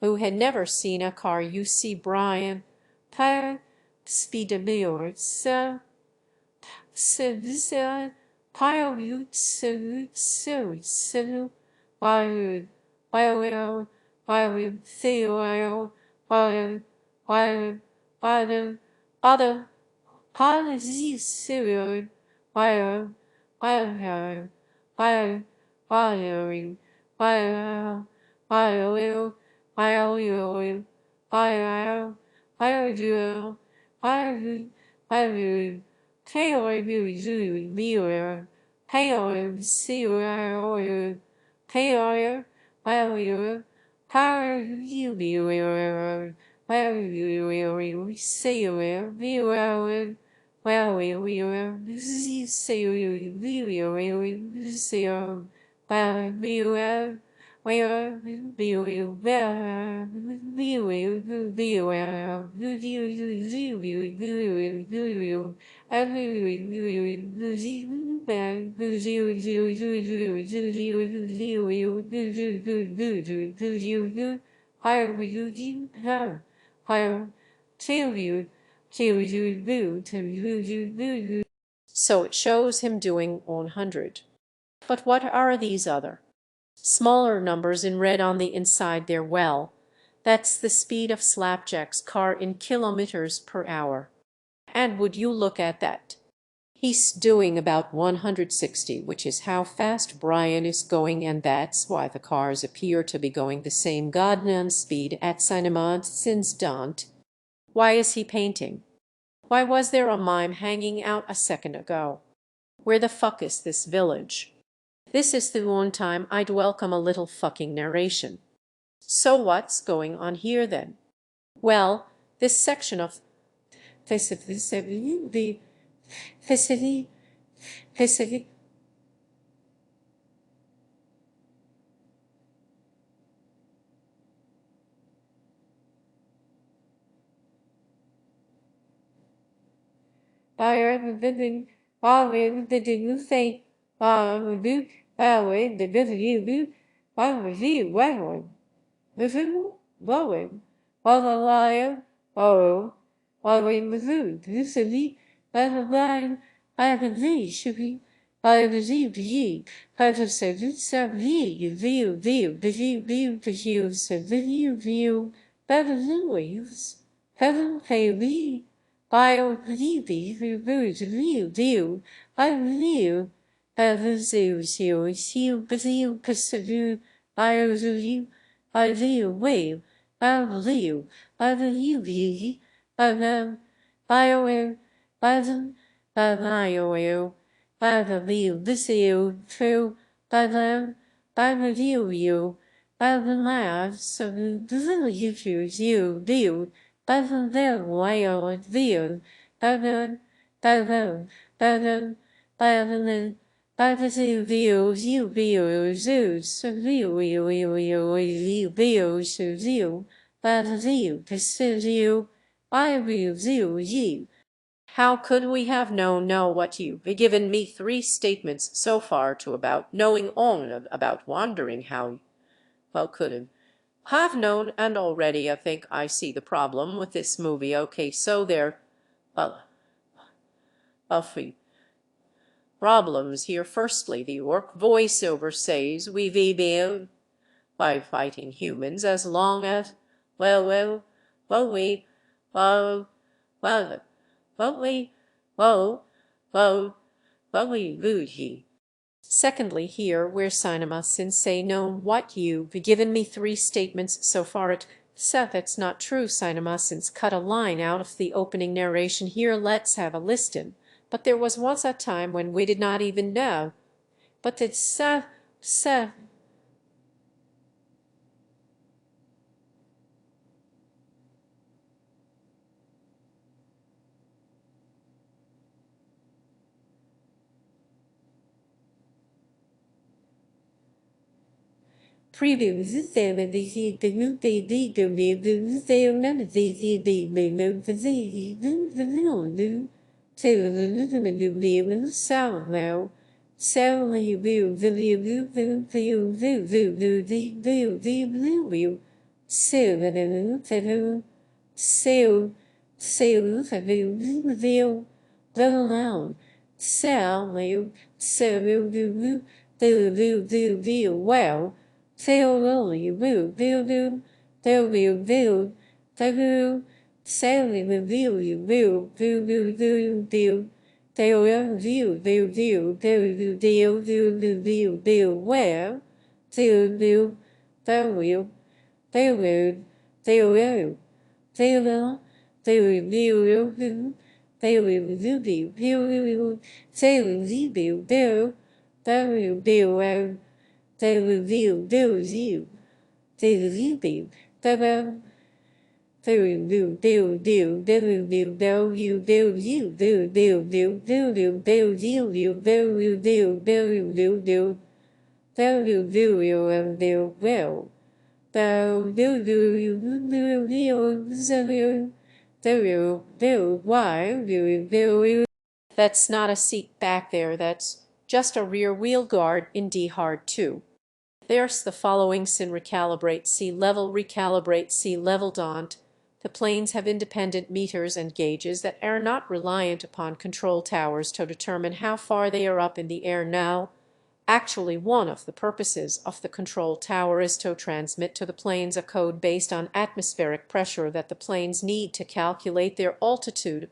Who had never seen a car. You see Brian speedometer so pilot so why other policies serial wiring wiring wiring wiring wiring wiring wiring wiring wiring Taylor mirror Taylor serial Taylor wiring power you mirror where you say you well, we were say you say well, we were where we were so it shows him doing 100. But what are these other smaller numbers in red on the inside there? Well, that's the speed of Slapjack's car in kilometers per hour. And would you look at that? He's doing about 160, which is how fast Brian is going, and that's why the cars appear to be going the same goddamn speed at CinemaSins don't. Why is he painting? Why was there a mime hanging out a second ago? Where the fuck is this village? This is the one time I'd welcome a little fucking narration. So what's going on here then? Well, this section of the blowing, while the lion, oh, while we moved, this is the line, I can see, shooting, I can see, I can say, this is view, better than waves, heaven, baby, bio, baby, view, I view, heaven, I view wave, I view, I view, I know, bio, I them, I bio, I view, this you, true, by them, I review you, by the lives, so the you choose you, view, by the their way of view, by the, by the, by the, by the, by the views, you views, so views, view, by the view, this is you, I view, you. How could we have known what you've given me 3 statements so far to about knowing all about wandering how well could have known, and already I think I see the problem with this movie. Okay, so there a few problems here. Firstly, the orc voiceover says we be by fighting humans as long as well we well well we well we would he. Secondly, here where CinemaSins say no what you've given me 3 statements so far at that's not true. CinemaSins cut a line out of the opening narration here. Let's have a listen. But there was once a time when we did not even know. But it's previews well. Theory will build, there will build, there will, sailing will build, you will, there will build, there will build, there will, there will build, there will build, where, there will, there will, there will, there will, there will, there will build, there will build, there will, there will build, there will build, they reveal those you. They reveal you. They will do, they reveal those you, those you, they reveal you, they reveal those you, they reveal, they reveal, they reveal you, and they will. They will do you, they reveal, they will, why, they will. That's not a seat back there, that's just a rear wheel guard in D hard 2. There's the following sin recalibrate sea level don't. The planes have independent meters and gauges that are not reliant upon control towers to determine how far they are up in the air now. Actually, one of the purposes of the control tower is to transmit to the planes a code based on atmospheric pressure that the planes need to calculate their altitude.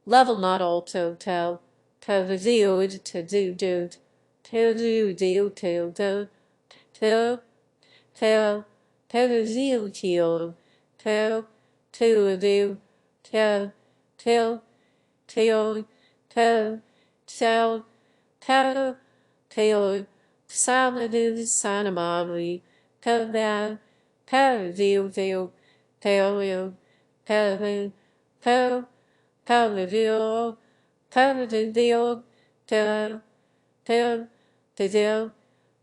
Level not all to tell. Tell the deal to do. Tell do deal tell. Tell tell the deal tell to do tell tell tell tell tell tell tell sound is cinema tell that tell deal tell you tell tell tell the deal tell the deal tell tell the deal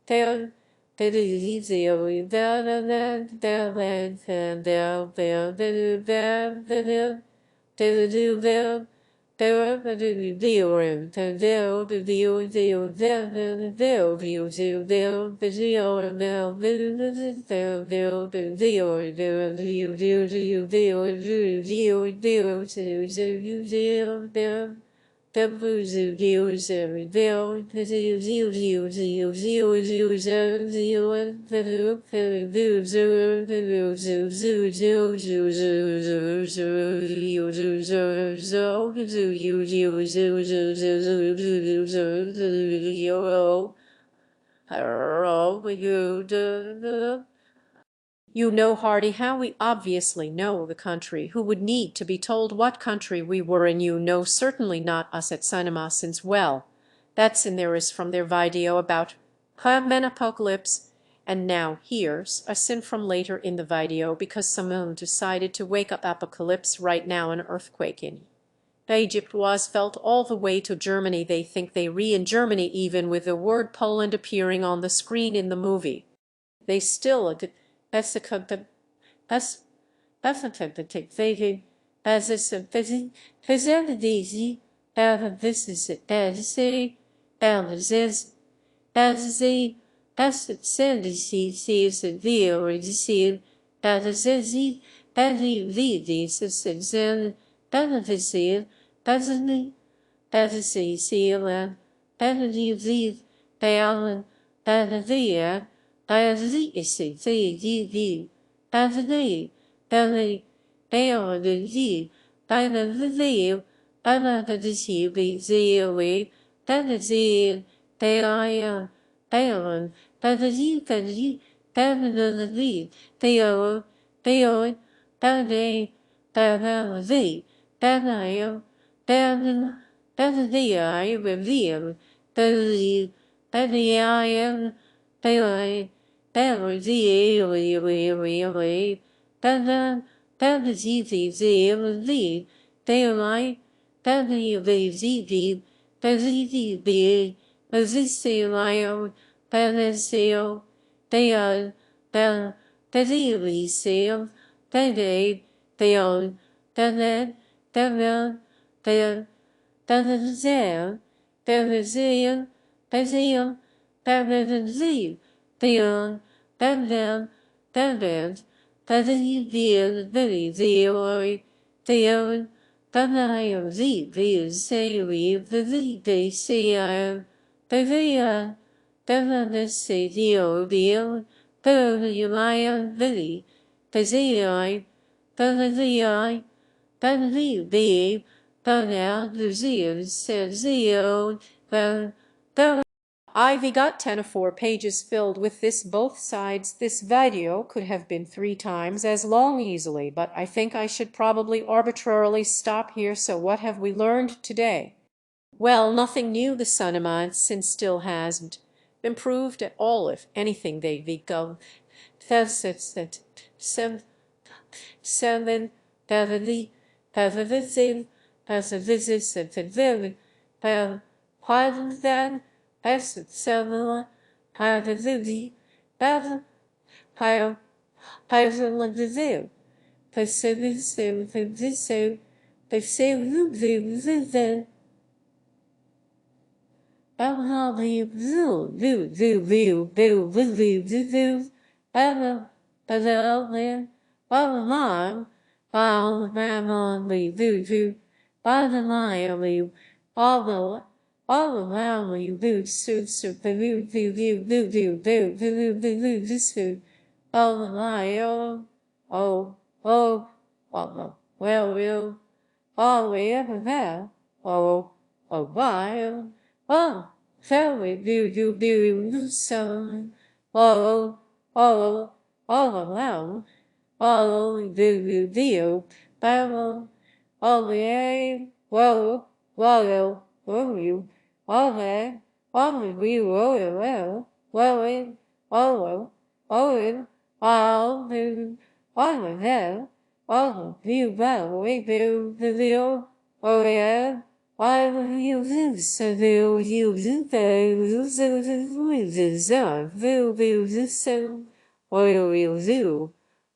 tell You know, Hardy, how we obviously know the country. Who would need to be told what country we were in? You know, certainly not us at CinemaSins. Well, that's in there is from their video about Apocalypse. And now here's a sin from later in the video because someone decided to wake up Apocalypse right now an earthquake in Egypt was felt all the way to Germany. They think they re in Germany even with the word Poland appearing on the screen in the movie. They still that's the that's a take they as is a easy this is it as a as a as it send sees a deal or see that is easy that the this is in that is it doesn't that is a seal and that is the down that is the that is the that's the they are the that is the that is the that is the they are they are that is the that is the they are that they that are the that I am that the I reveal that the I am they that was the that is easy the they lie that the that is easy as this say lie that is seal they are that easy seal that they are that they that is there that is there that is that is there they are that that is the very zero they are that I am the say we the they say I they are that is say the you lie the they say I that is the I that is the that now the zero says zero that Ivy got 10 of 4 pages filled with this both sides. This video could have been 3 times as long easily, but I think I should probably arbitrarily stop here. So what have we learned today? Well, nothing new. The CinemaSins still hasn't improved at all. If anything, they go seven seven the as a visit and then pardon then as seven the battle higher like the veil. They say this they say then all around me, oh, oh, well, all we ever have, oh, a while, oh, shall we do so, oh, oh, all alone, all do, Bible, all the aim, whoa, whoa, whoa, you, all that, all we well, well, all, all of that. Oh, you well, we do the deal. Oh, yeah. Why will you do so? Do you do the do so? What will you do?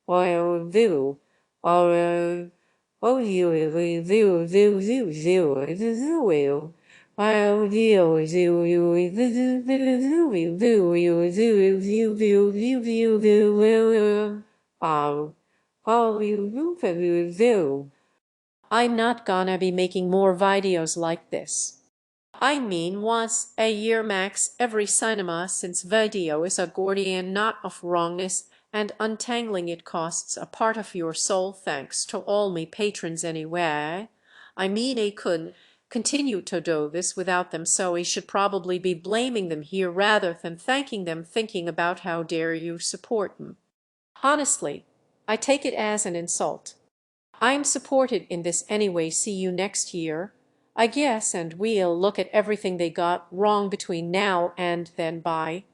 What will do? Or, oh, you will do will. I'll deal with you, you do. All you do. I'm not gonna be making more videos like this. I mean once a year max every CinemaSins video is a Gordian knot of wrongness, and untangling it costs a part of your soul. Thanks to all me patrons anyway. I mean I couldn't continue to do this without them, so I should probably be blaming them here rather than thanking them, thinking about how dare you support them. Honestly, I take it as an insult. I'm supported in this anyway. See you next year, I guess, and we'll look at everything they got wrong between now and then. Bye.